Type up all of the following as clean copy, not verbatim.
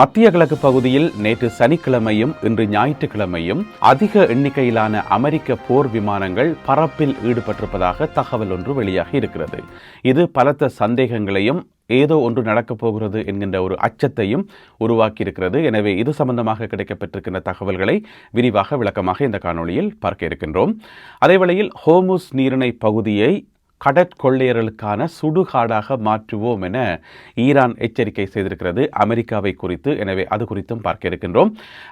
மத்திய கிழக்கு பகுதியில் நேற்று சனிக்கிழமையும் இன்று ஞாயிற்றுக்கிழமையும் அதிக எண்ணிக்கையிலான அமெரிக்க போர் விமானங்கள் பறப்பில் ஈடுபட்டிருப்பதாக தகவல் ஒன்று வெளியாகி இருக்கிறது. இது பலத்த சந்தேகங்களையும் ஏதோ ஒன்று நடக்கப் போகிறது என்கின்ற ஒரு அச்சத்தையும் உருவாக்கியிருக்கிறது. எனவே இது சம்பந்தமாக கிடைக்கப்பட்டிருக்கின்ற தகவல்களை விரிவாக விளக்கமாக இந்த காணொளியில் பார்க்க இருக்கின்றோம். அதேவேளையில் ஹோர்முஸ் நீரிணை பகுதியை கடற்கொள்ளையர்களுக்கான சுடுகாடாக மாற்றுவோம் என ஈரான் எச்சரிக்கை செய்திருக்கிறது அமெரிக்காவை குறித்து. எனவே அது குறித்தும் பார்க்க இருக்கின்றோம்.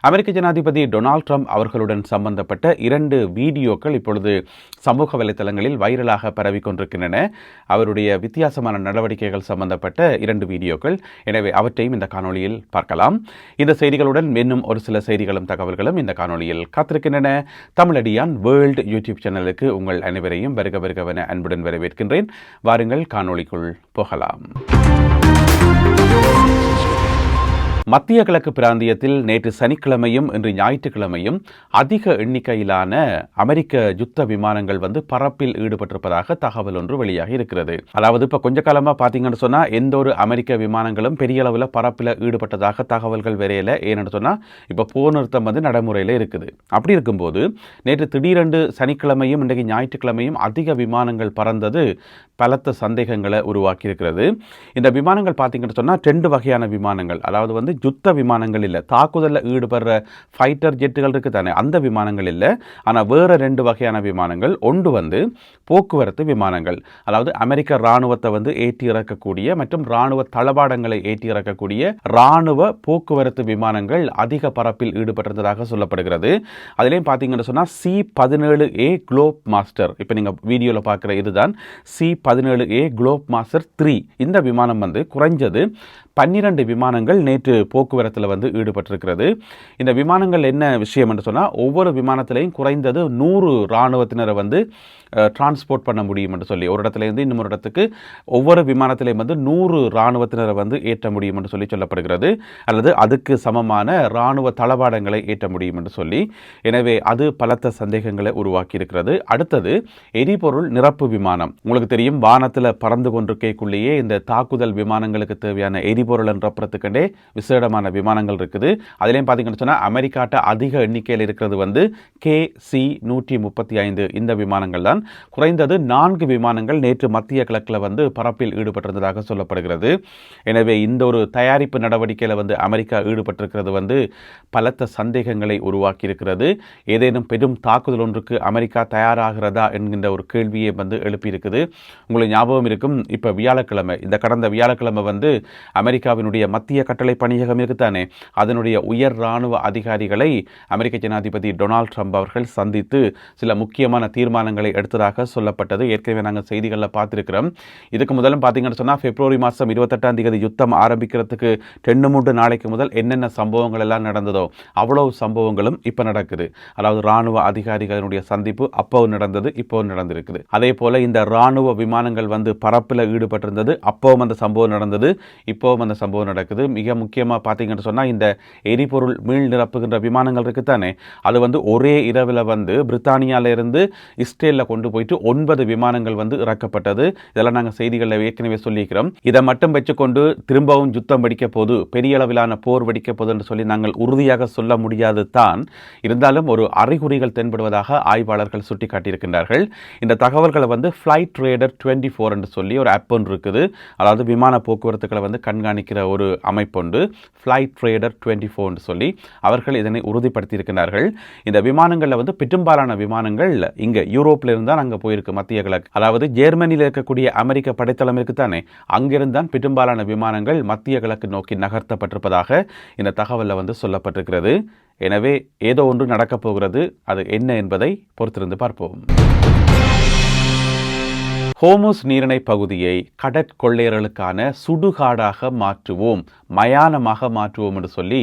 அமெரிக்க ஜனாதிபதி டொனால்ட் ட்ரம்ப் அவர்களுடன் சம்பந்தப்பட்ட 2 வீடியோக்கள் இப்பொழுது சமூக வலைதளங்களில் வைரலாக பரவிக்கொண்டிருக்கின்றன. அவருடைய வித்தியாசமான நடவடிக்கைகள் சம்பந்தப்பட்ட 2 வீடியோக்கள். எனவே அவற்றையும் இந்த காணொளியில் பார்க்கலாம். இந்த செய்திகளுடன் இன்னும் ஒரு சில செய்திகளும் தகவல்களும் இந்த காணொளியில் காத்திருக்கின்றன. தமிழடியான் வேர்ல்டு யூடியூப் சேனலுக்கு உங்கள் அனைவரையும் வருகவென அன்புடன் வரவேற்கின்றேன். வாருங்கள் காணொளிக்குள் போகலாம். மத்திய கிழக்கு பிராந்தியத்தில் நேற்று சனிக்கிழமையும் இன்று ஞாயிற்றுக்கிழமையும் அதிக எண்ணிக்கையிலான அமெரிக்க யுத்த விமானங்கள் பறப்பில் ஈடுபட்டிருப்பதாக தகவல் ஒன்று வெளியாகி இருக்கிறது. அதாவது இப்ப கொஞ்ச காலமா பாத்தீங்கன்னு சொன்னா எந்த ஒரு அமெரிக்க விமானங்களும் பெரிய அளவில் பறப்பில் ஈடுபட்டதாக தகவல்கள் வரையில. ஏன்னு சொன்னா இப்ப போர் நிறுத்தம் நடைமுறையில இருக்குது. அப்படி இருக்கும்போது நேற்று திடீரென்று சனிக்கிழமையும் இன்றைக்கு ஞாயிற்றுக்கிழமையும் அதிக விமானங்கள் பறந்தது பலத்த சந்தேகங்களை உருவாக்கி இருக்கிறது. இந்த விமானங்கள் பார்த்தீங்கன்னு சொன்னா 2 வகையான விமானங்கள், அதாவது யுத்த விமானங்கள் இல்லை, தாக்குதலில் ஈடுபடுற ஃபைட்டர் ஜெட்டுகள் இருக்கு தானே, அந்த விமானங்கள் இல்லை. ஆனால் வேற 2 வகையான விமானங்கள். ஒன்று போக்குவரத்து விமானங்கள், அதாவது அமெரிக்க இராணுவத்தை ஏற்றி இறக்கக்கூடிய மற்றும் இராணுவ தளவாடங்களை ஏற்றி இறக்கக்கூடிய இராணுவ போக்குவரத்து விமானங்கள் அதிக பறப்பில் ஈடுபட்டிருந்ததாக சொல்லப்படுகிறது. அதிலையும் பார்த்தீங்கன்னு சொன்னா C-17A குளோப் மாஸ்டர், இப்போ நீங்க வீடியோவில் பார்க்குற இதுதான் C-17A குளோப் மாஸ்டர் 3. இந்த விமானம் குறைஞ்சது 12 விமானங்கள் நேற்று போக்குவரத்தில் ஈடுபட்டிருக்கிறது. இந்த விமானங்கள் என்ன விஷயம் என்று சொன்னால், ஒவ்வொரு விமானத்திலையும் குறைந்தது 100 இராணுவத்தினரை டிரான்ஸ்போர்ட் பண்ண முடியும் என்று சொல்லி, ஒரு இடத்துலேருந்து இன்னொரு இடத்துக்கு ஒவ்வொரு விமானத்திலையும் 100 இராணுவத்தினரை ஏற்ற முடியும் என்று சொல்லப்படுகிறது. அல்லது அதுக்கு சமமான இராணுவ தளவாடங்களை ஏற்ற முடியும் என்று சொல்லி. எனவே அது பலத்த சந்தேகங்களை உருவாக்கி இருக்கிறது. அடுத்தது எரிபொருள் நிரப்பு விமானம். உங்களுக்கு தெரியும், வானத்தில் பறந்து கொண்டிருக்கக்குள்ளேயே இந்த தாக்குதல் விமானங்களுக்கு தேவையான எரிபொருள் நிரப்புறதுக்கண்டே விசேடமான விமானங்கள் இருக்குது. அதிலையும் பார்த்தீங்கன்னு சொன்னால் அமெரிக்காட்ட அதிக எண்ணிக்கையில் இருக்கிறது KC-135 இந்த விமானங்கள் தான். குறைந்தது 4 விமானங்கள் நேற்று மத்திய கிழக்கில் பறப்பில் ஈடுபட்டிருந்ததாக சொல்லப்படுகிறது. எனவே இந்த ஒரு தயாரிப்பு நடவடிக்கையில் அமெரிக்கா ஈடுபட்டிருக்கிறது பலத்த சந்தேகங்களை உருவாக்கி இருக்கிறது. ஏதேனும் பெரும் தாக்குதல் ஒன்றுக்கு அமெரிக்கா தயாராகிறதா என்கின்ற ஒரு கேள்வியை எழுப்பியிருக்குது. உங்களுக்கு ஞாபகம் இருக்கும், இப்போ வியாழக்கிழமை, இந்த கடந்த வியாழக்கிழமை அமெரிக்காவினுடைய மத்திய கட்டளை பணியகம் இருக்குத்தானே, அதனுடைய உயர் இராணுவ அதிகாரிகளை அமெரிக்க ஜனாதிபதி டொனால்ட் ட்ரம்ப் அவர்கள் சந்தித்து சில முக்கியமான தீர்மானங்களை எடுத்ததாக சொல்லப்பட்டது. ஏற்கனவே நாங்கள் செய்திகளில் பார்த்திருக்கிறோம். இதுக்கு முதலும் பார்த்தீங்கன்னு சொன்னால் பிப்ரவரி மாதம் 28ஆம் தேதி யுத்தம் ஆரம்பிக்கிறதுக்கு 2-3 நாளைக்கு முதல் என்னென்ன சம்பவங்கள் எல்லாம் நடந்ததோ அவ்வளவு சம்பவங்களும் இப்போ நடக்குது. அதாவது இராணுவ அதிகாரிகளுடைய சந்திப்பு அப்போ நடந்தது, இப்போ நடந்திருக்குது. அதே போல இந்த இராணுவ விமானங்கள் பறப்பில் ஈடுபட்டிருந்தது, அப்பவும் அந்த சம்பவம் நடந்தது, இப்போவும் அந்த சம்பவம் நடக்குது. மிக முக்கியமாக பார்த்தீங்கன்னு சொன்னால் இந்த எரிபொருள் மீள் நிரப்புகின்ற விமானங்கள் இருக்குத்தானே, அது ஒரே இரவில் பிரித்தானியாவிலிருந்து இஸ்ரேலில் கொண்டு போயிட்டு 9 விமானங்கள் இறக்கப்பட்டது. இதெல்லாம் நாங்கள் செய்திகளில் ஏற்கனவே சொல்லிக்கிறோம். இதை மட்டும் வச்சுக்கொண்டு திரும்பவும் யுத்தம் வெடிக்க போது, பெரிய அளவிலான போர் வெடிக்க போது என்று சொல்லி நாங்கள் உறுதியாக சொல்ல முடியாது தான். இருந்தாலும் ஒரு அறிகுறிகள் தென்படுவதாக ஆய்வாளர்கள் சுட்டிக்காட்டியிருக்கின்றார்கள். இந்த தகவல்களை ஃபிளைட் ரேடர் 24 என்று சொல்லி ஒரு ஆப் ஒன்று இருக்குது. அதாவது விமான போக்குவரத்துக்களை கண்காணிக்கிற ஒரு அமைப்புண்டு, ஃபிளைட் ரேடர் 24 என்று சொல்லி அவர்கள் இதனை உறுதிப்படுத்தியிருக்கிறார்கள். இந்த விமானங்களில் பெரும்பாலான விமானங்கள் இங்கே யூரோப்பில் இருந்தால் அங்கே போயிருக்கு மத்திய கிழக்கு. அதாவது ஜெர்மனியில் இருக்கக்கூடிய அமெரிக்க படைத்தளம் இருக்குத்தானே, அங்கிருந்தான் பெரும்பாலான விமானங்கள் மத்திய கிழக்கு நோக்கி நகர்த்தப்பட்டிருப்பதாக இந்த தகவலில் சொல்லப்பட்டிருக்கிறது. எனவே ஏதோ ஒன்று நடக்கப் போகிறது. அது என்ன என்பதை பொறுத்திருந்து பார்ப்போம். ஹோர்முஸ் நீரிணை பகுதியை கடற்கொள்ளையர்களுக்கான சுடுகாடாக மாற்றுவோம், மயானமாக மாற்றுவோம் என்று சொல்லி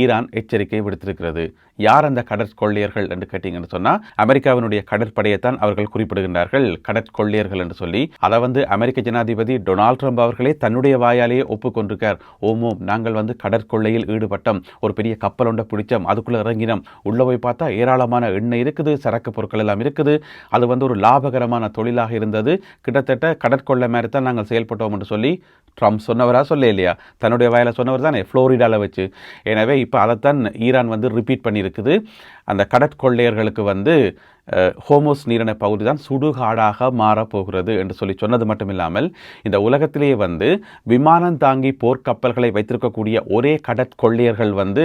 ஈரான் எச்சரிக்கை விடுத்திருக்கிறது. யார் அந்த கடற்கொள்ளையர்கள் என்று கேட்டீங்கன்னு சொன்னால், அமெரிக்காவினுடைய கடற்படையைத்தான் அவர்கள் குறிப்பிடுகின்றார்கள் கடற்கொள்ளையர்கள் என்று சொல்லி. அதை அமெரிக்க ஜனாதிபதி டொனால்ட் ட்ரம்ப் அவர்களே தன்னுடைய வாயாலேயே ஒப்புக்கொண்டிருக்கார். ஓமோம், நாங்கள் கடற்கொள்ளையில் ஈடுபட்டோம், ஒரு பெரிய கப்பல் ஒன்றை பிடிச்சோம், அதுக்குள்ளே இறங்கினோம், உள்ள போய் பார்த்தா ஏராளமான எண்ணெய் இருக்குது, சரக்கு பொருட்கள் எல்லாம் இருக்குது, அது ஒரு லாபகரமான தொழிலாக இருந்தது, கிட்டத்தட்ட கடற்கொள்ளை மாதிரி தான் நாங்கள் செயல்பட்டோம் என்று சொல்லி ட்ரம்ப் சொன்னவரா சொல்ல இல்லையா, தன்னுடைய வாயில் சொன்னவர் தானே ஃப்ளோரிடாவில் வச்சு. எனவே இப்போ அதைத்தான் ஈரான் வந்து ரிப்பீட் பண்ணியிருக்குது. அந்த கடற்கொள்ளையர்களுக்கு வந்து ஹோமோஸ் நீரிணை பகுதி தான் சுடுகாடாக மாறப்போகிறது என்று சொல்லி சொன்னது மட்டும் இல்லாமல், இந்த உலகத்திலேயே வந்து விமானம் தாங்கி போர்க்கப்பல்களை வைத்திருக்கக்கூடிய ஒரே கடற்கொள்ளையர்கள் வந்து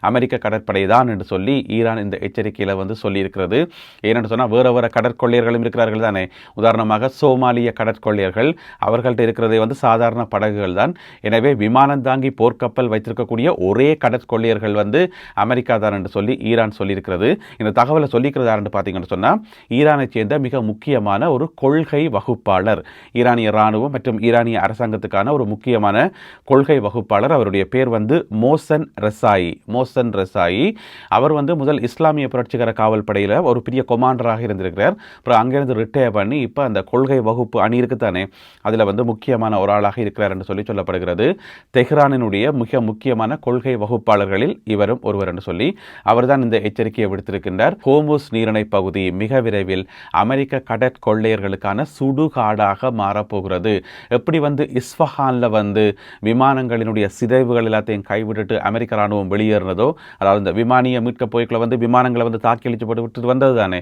அமெரிக்க கடற்படை தான் என்று சொல்லி ஈரான் இந்த எச்சரிக்கையில் வந்து சொல்லியிருக்கிறது. ஏனென்று சொன்னால் வேறு வேறு கடற்கொள்ளையர்களும் இருக்கிறார்கள் தானே. உதாரணமாக சோமாலிய கடற்கொள்ளையர்கள், அவர்கள்ட்ட இருக்கிறதே வந்து சாதாரண படகுகள் தான். எனவே விமானம் தாங்கி போர்க்கப்பல் வைத்திருக்கக்கூடிய ஒரே கடற்கொள்ளையர்கள் வந்து அமெரிக்கா தான் என்று சொல்லி ஈரான் சொல்லியிருக்கிறது. இந்த தகவலை சொல்லிக்கிறது யாருன்னு பார்த்தீங்கன்னு சொன்னால், ஈரானை சேர்ந்த மிக முக்கியமான ஒரு கொள்கை வகுப்பாளர், ஈரானிய இராணுவம் மற்றும் ஈரானிய அரசாங்கத்துக்கான ஒரு முக்கியமான கொள்கை வகுப்பாளர். அவருடைய பேர் வந்து மோசன் ரெசாயி. அவர் வந்து முதல் இஸ்லாமிய புரட்சிகர காவல் படையில் ஒரு பெரிய கொமாண்டராக இருந்திருக்கிறார். அப்புறம் அங்கேருந்து ரிட்டையர் பண்ணி இப்போ அந்த கொள்கை வகுப்பு அணி இருக்குத்தானே, அதில் வந்து முக்கியமான ஒரு ஆளாக இருக்கிறார் என்று சொல்லி சொல்லப்படுகிறது. தெஹ்ரானினுடைய மிக முக்கியமான கொள்கை வகுப்பாளர்களில் இவரும் ஒருவர் என்று சொல்லி அவர்தான் இந்த எச்சரிக்கையை விடுத்திருக்கின்றார். ஹோமோஸ் நீரிணை பகுதி மிக விரைவில் அமெரிக்க கடற்கொள்ளையர்களுக்கான சுடுகாடாக மாறப்போகிறது. எப்படி வந்து இஸ்ஃபஹானில் வந்து விமானங்களினுடைய சிதைவுகள் எல்லாத்தையும் கைவிட்டுட்டு அமெரிக்க ராணுவம் வெளியேறினதோ, அதாவது இந்த விமானியை மீட்க போய்க்குள்ள வந்து விமானங்களை வந்து தாக்கி அழிச்சு போட்டு விட்டு வந்தது தானே,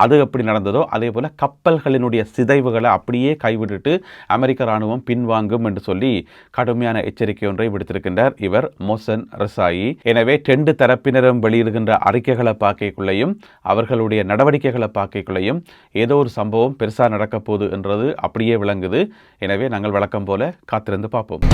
அது எப்படி நடந்ததோ அதே போல கப்பல்களினுடைய சிதைவுகளை அப்படியே கைவிட்டுட்டு அமெரிக்க ராணுவம் பின்வாங்கும் என்று சொல்லி கடுமையான எச்சரிக்கை ஒன்றை விடுத்திருக்கின்றார் இவர் மோசன் ரெசாயி. எனவே 2 தரப்பினரும் வெளியிடுகின்ற அறிக்கைகளை பார்க்கக்குள்ளையும் அவர்களுடைய நடவடிக்கைகளை பார்க்கக்குள்ளையும் ஏதோ ஒரு சம்பவம் பெருசாக நடக்க போகுது என்றது அப்படியே விளங்குது. எனவே நாங்கள் வழக்கம் போல காத்திருந்து பார்ப்போம்.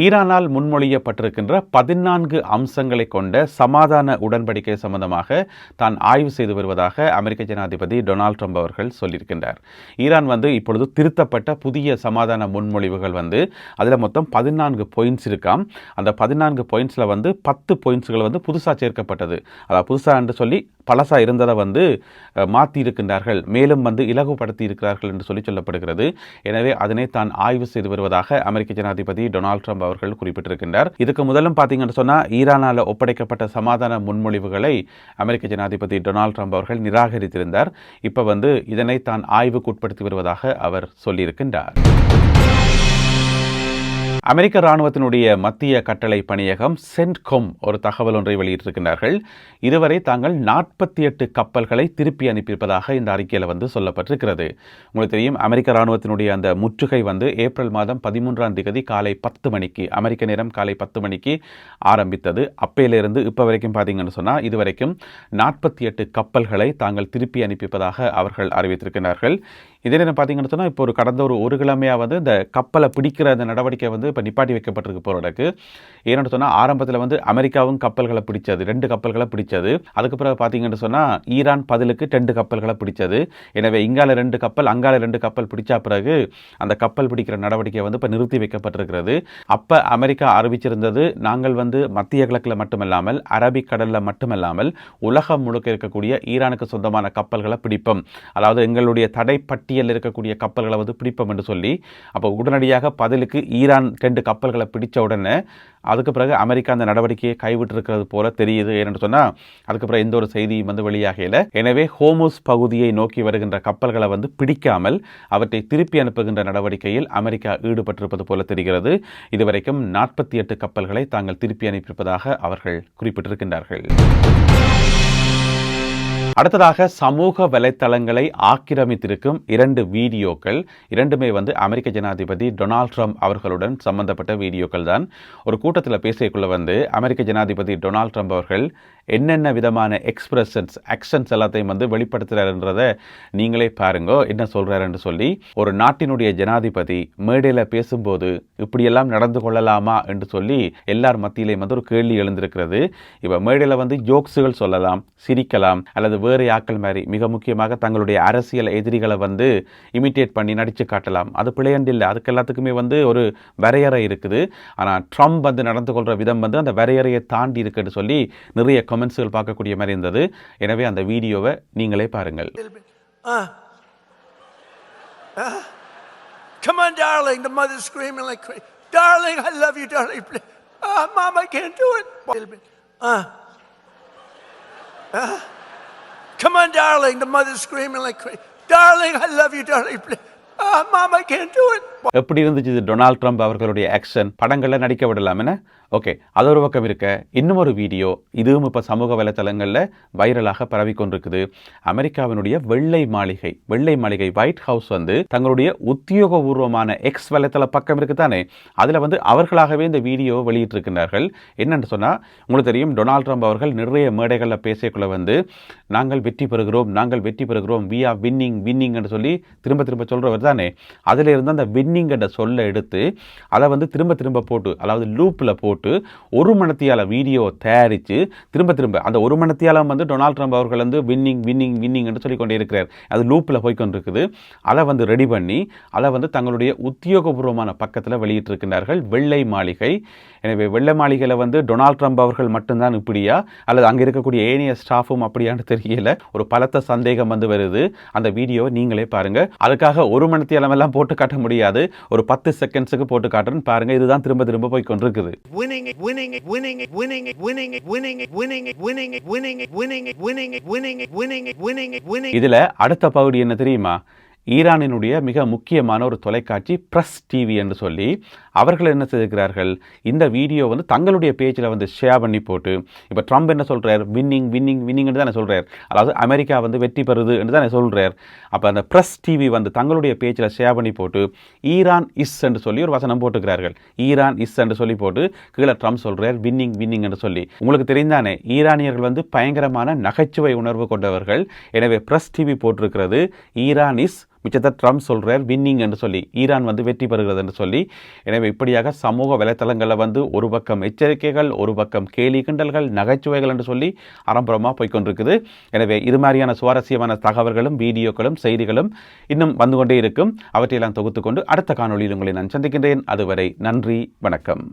ஈரானால் முன்மொழியப்பட்டிருக்கின்ற 14 அம்சங்களை கொண்ட சமாதான உடன்படிக்கை சம்பந்தமாக தான் ஆய்வு செய்து வருவதாக அமெரிக்க ஜனாதிபதி டொனால்ட் ட்ரம்ப் அவர்கள் சொல்லியிருக்கின்றார். ஈரான் வந்து இப்பொழுது திருத்தப்பட்ட புதிய சமாதான முன்மொழிவுகள் வந்து அதில் மொத்தம் 14 பாயிண்ட்ஸ் இருக்காம். அந்த 14 பாயிண்ட்ஸில் வந்து 10 பாயிண்ட்ஸ்கள் வந்து புதுசாக சேர்க்கப்பட்டது. அதாவது புதுசாக என்று சொல்லி பழசாக இருந்ததை வந்து மாற்றி இருக்கின்றார்கள், மேலும் வந்து இலகுபடுத்தி இருக்கிறார்கள் என்று சொல்லி சொல்லப்படுகிறது. எனவே அதனை தான் ஆய்வு செய்து வருவதாக அமெரிக்க ஜனாதிபதி டொனால்ட் ட்ரம்ப் அவர்கள் குறிப்பிட்டிருக்கின்றார். இதுக்கு முதலும் பார்த்தீங்கன்னு சொன்னால் ஈரானால் ஒப்படைக்கப்பட்ட சமாதான முன்மொழிவுகளை அமெரிக்க ஜனாதிபதி டொனால்ட் ட்ரம்ப் அவர்கள் நிராகரித்திருந்தார். இப்போ வந்து இதனை தான் ஆய்வுக்கு உட்படுத்தி வருவதாக அவர் சொல்லியிருக்கின்றார். அமெரிக்க இராணுவத்தினுடைய மத்திய கட்டளை பணியகம் சென்ட்கொம் ஒரு தகவல் ஒன்றை வெளியிட்டிருக்கிறார்கள். இதுவரை தாங்கள் 48 கப்பல்களை திருப்பி அனுப்பியிருப்பதாக இந்த அறிக்கையில் வந்து சொல்லப்பட்டிருக்கிறது. உங்களுக்கு தெரியும், அமெரிக்க இராணுவத்தினுடைய அந்த முற்றுகை வந்து ஏப்ரல் மாதம் 13ஆம் தேதி காலை 10 மணிக்கு அமெரிக்க நேரம் காலை 10 மணிக்கு ஆரம்பித்தது. அப்பையிலிருந்து இப்போ வரைக்கும் பார்த்தீங்கன்னு சொன்னால் இதுவரைக்கும் 48 கப்பல்களை தாங்கள் திருப்பி அனுப்பியிருப்பதாக அவர்கள் அறிவித்திருக்கிறார்கள். இதே நேரம் பார்த்தீங்கன்னு சொன்னால் இப்போ கடந்த ஒரு கிழமையாக வந்து இந்த கப்பலை பிடிக்கிற அந்த நடவடிக்கை வந்து இப்போ நிப்பாட்டி வைக்கப்பட்டிருக்கு போகிறதுக்கு. ஏன்னு சொன்னால் ஆரம்பத்தில் வந்து அமெரிக்காவும் கப்பல்களை பிடிச்சது, 2 கப்பல்களை பிடிச்சது. அதுக்கு பிறகு பார்த்தீங்கன்னு சொன்னால் ஈரான் பதிலுக்கு 2 கப்பல்களை பிடிச்சது. எனவே இங்கால 2 கப்பல் அங்கால 2 கப்பல் பிடிச்ச பிறகு அந்த கப்பல் பிடிக்கிற நடவடிக்கை வந்து இப்போ நிறுத்தி வைக்கப்பட்டிருக்கிறது. அப்போ அமெரிக்கா அறிவிச்சிருந்தது, நாங்கள் வந்து மத்திய கிழக்கில் மட்டுமல்லாமல் அரபிக் கடலில் மட்டுமல்லாமல் உலகம் முழுக்க இருக்கக்கூடிய ஈரானுக்கு சொந்தமான கப்பல்களை பிடிப்போம், அதாவது எங்களுடைய தடை பட்டியலில் இருக்கக்கூடிய கப்பல்களை வந்து பிடிப்போம் என்று சொல்லி. அப்போ உடனடியாக பதிலுக்கு ஈரான் 2 கப்பல்களை பிடிச்ச உடனே அதுக்கு பிறகு அமெரிக்கா அந்த நடவடிக்கையை கைவிட்டிருக்கிறது போல தெரியுது. ஏன்னு சொன்னால் அதுக்கு பிறகு எந்த ஒரு செய்தியும் வந்து வெளியாகல. எனவே ஹோமோஸ் பகுதியை நோக்கி வருகின்ற கப்பல்களை வந்து பிடிக்காமல் அவற்றை திருப்பி அனுப்புகின்ற நடவடிக்கையில் அமெரிக்கா ஈடுபட்டிருப்பது போல தெரிகிறது. இதுவரைக்கும் 48 கப்பல்களை தாங்கள் திருப்பி அனுப்பியிருப்பதாக அவர்கள் குறிப்பிட்டிருக்கின்றார்கள். அடுத்ததாக சமூக வலைத்தளங்களை ஆக்கிரமித்திருக்கும் 2 வீடியோக்கள், இரண்டுமே வந்து அமெரிக்க ஜனாதிபதி டொனால்ட் ட்ரம்ப் அவர்களுடன் சம்பந்தப்பட்ட வீடியோக்கள் தான். ஒரு கூட்டத்தில் பேசியக்குள்ள வந்து அமெரிக்க ஜனாதிபதி டொனால்ட் ட்ரம்ப் அவர்கள் என்னென்ன விதமான எக்ஸ்பிரஷன்ஸ் ஆக்ஷன்ஸ் எல்லாத்தையும் வந்து வெளிப்படுத்துகிறாருன்றதை நீங்களே பாருங்க என்ன சொல்கிறாருன்னு சொல்லி. ஒரு நாட்டினுடைய ஜனாதிபதி மேடையில் பேசும்போது இப்படியெல்லாம் நடந்து கொள்ளலாமா என்று சொல்லி எல்லார் மத்தியிலையும் வந்து ஒரு கேள்வி எழுந்திருக்கிறது. இப்போ மேடையில் வந்து ஜோக்ஸுகள் சொல்லலாம், சிரிக்கலாம், அல்லது வேறு ஆக்கள் மாதிரி மிக முக்கியமாக தங்களுடைய அரசியல் எதிரிகளை வந்து இமிட்டேட் பண்ணி நடித்து காட்டலாம். அது பிழையண்டு இல்லை, அதுக்கு எல்லாத்துக்குமே வந்து ஒரு வரையறை இருக்குது. ஆனால் ட்ரம்ப் வந்து நடந்து கொள்கிற விதம் வந்து அந்த வரையறையை தாண்டி இருக்குன்னு சொல்லி நிறைய கமெண்ட்ஸ்கள் பார்க்கக்கூடிய மாதிரி இருந்தது. எனவே அந்த வீடியோவை நீங்களே பாருங்கள். Come on, darling. The mother's screaming like crazy. Darling, I love you, darling. Mom, I can't do it. Come on, darling. The mother's screaming like crazy. Darling, I love you, darling. Mom, I can't do it. எப்படி இருந்துச்சு இது Donald Trump அவர்களுடைய action? படங்களில் நடிக்க விடலாம் என்ன? Okay, அது ஒரு பக்கம் இருக்க, இன்னும் ஒரு வீடியோ இதுவும் இப்போ சமூக வலைத்தளங்களில் வைரலாக பரவி கொண்டிருக்குது. அமெரிக்காவினுடைய வெள்ளை மாளிகை ஒயிட் ஹவுஸ் வந்து தங்களுடைய உத்தியோகபூர்வமான எக்ஸ் வலைத்தள பக்கம் இருக்குதானே, அதில் வந்து அவர்களாகவே இந்த வீடியோ வெளியிட்டிருக்கிறார்கள். என்னென்னு சொன்னால், உங்களுக்கு தெரியும், டொனால்ட் ட்ரம்ப் அவர்கள் நிறைய மேடைகளில் பேசியக்குள்ள வந்து நாங்கள் வெற்றி பெறுகிறோம், வி ஆர் வின்னிங் என்று சொல்லி திரும்ப சொல்கிறவர் தானே. அதில் இருந்து அந்த வின்னிங் என்ற சொல்லை எடுத்து அதை வந்து திரும்ப போட்டு, அதாவது லூப்பில் போட்டு ஒரு மணித்தியால வீடியோ தயாரித்து திரும்ப அந்த ஒரு மணித்தியாலம் வந்து டொனால்ட் ட்ரம்ப் அவர்கள் வந்து வின்னிங் என்று சொல்லிக்கொண்டே இருக்கிறார். அது லூப்பில் போய்கொண்டிருக்குது. அதை வந்து ரெடி பண்ணி அதை வந்து தங்களுடைய உத்தியோகபூர்வமான பக்கத்தில் வெளியிட்டிருக்கிறார்கள் வெள்ளை மாளிகை. எனவே வெள்ளை மாளிகையில் வந்து டொனால்ட் ட்ரம்ப் அவர்கள் மட்டும்தான் இப்படியா, அல்லது அங்கே இருக்கக்கூடிய ஏனைய ஸ்டாஃபும் அப்படியான்னு தெரியல. ஒரு பலத்த சந்தேகம் வந்து வருது. அந்த வீடியோவை நீங்களே பாருங்க. அதுக்காக ஒரு மணித்தியாலம் எல்லாம் போட்டு காட்ட முடியாது, ஒரு 10 செகண்ட்ஸுக்கு போட்டு காட்டுறேன்னு பாருங்க. இதுதான் திரும்ப போய் கொண்டிருக்குது. இதுல அடுத்த பகுதி என்ன தெரியுமா? ஈரானினுடைய மிக முக்கியமான ஒரு தொலைக்காட்சி பிரஸ் டிவி என்று சொல்லி அவர்கள் என்ன செய்திருக்கிறார்கள், இந்த வீடியோ வந்து தங்களுடைய பேஜில் வந்து ஷேர் பண்ணி போட்டு, இப்போ ட்ரம்ப் என்ன சொல்கிறார், வின்னிங் என்று தானே சொல்கிறார், அதாவது அமெரிக்கா வந்து வெற்றி பெறுது என்று தானே சொல்கிறார். அப்போ அந்த பிரஸ் டிவி வந்து தங்களுடைய பேஜில் ஷேர் பண்ணி போட்டு ஈரான் இஸ் என்று சொல்லி ஒரு வசனம் போட்டுக்கிறார்கள். ஈரான் இஸ் என்று சொல்லி போட்டு கீழே ட்ரம்ப் சொல்கிறார் வின்னிங் என்று சொல்லி. உங்களுக்கு தெரிந்தானே, ஈரானியர்கள் வந்து பயங்கரமான நகைச்சுவை உணர்வு கொண்டவர்கள். எனவே பிரஸ் டிவி போட்டிருக்கிறது ஈரான் இஸ், மிச்சத்தை ட்ரம்ப் சொல்கிறார் வின்னிங் என்று சொல்லி, ஈரான் வந்து வெற்றி பெறுகிறது என்று சொல்லி. எனவே இப்படியாக சமூக வலைத்தளங்களில் வந்து ஒரு பக்கம் எச்சரிக்கைகள், ஒரு பக்கம் கேலி கிண்டல்கள், நகைச்சுவைகள் என்று சொல்லி ஆரம்பரமாக போய்கொண்டிருக்குது. எனவே இது மாதிரியான சுவாரஸ்யமான தகவல்களும் வீடியோக்களும் செய்திகளும் இன்னும் வந்து கொண்டே இருக்கும். அவற்றையெல்லாம் தொகுத்துக்கொண்டு அடுத்த காணொலியில் உங்களை நான் சந்திக்கின்றேன். அதுவரை நன்றி, வணக்கம்.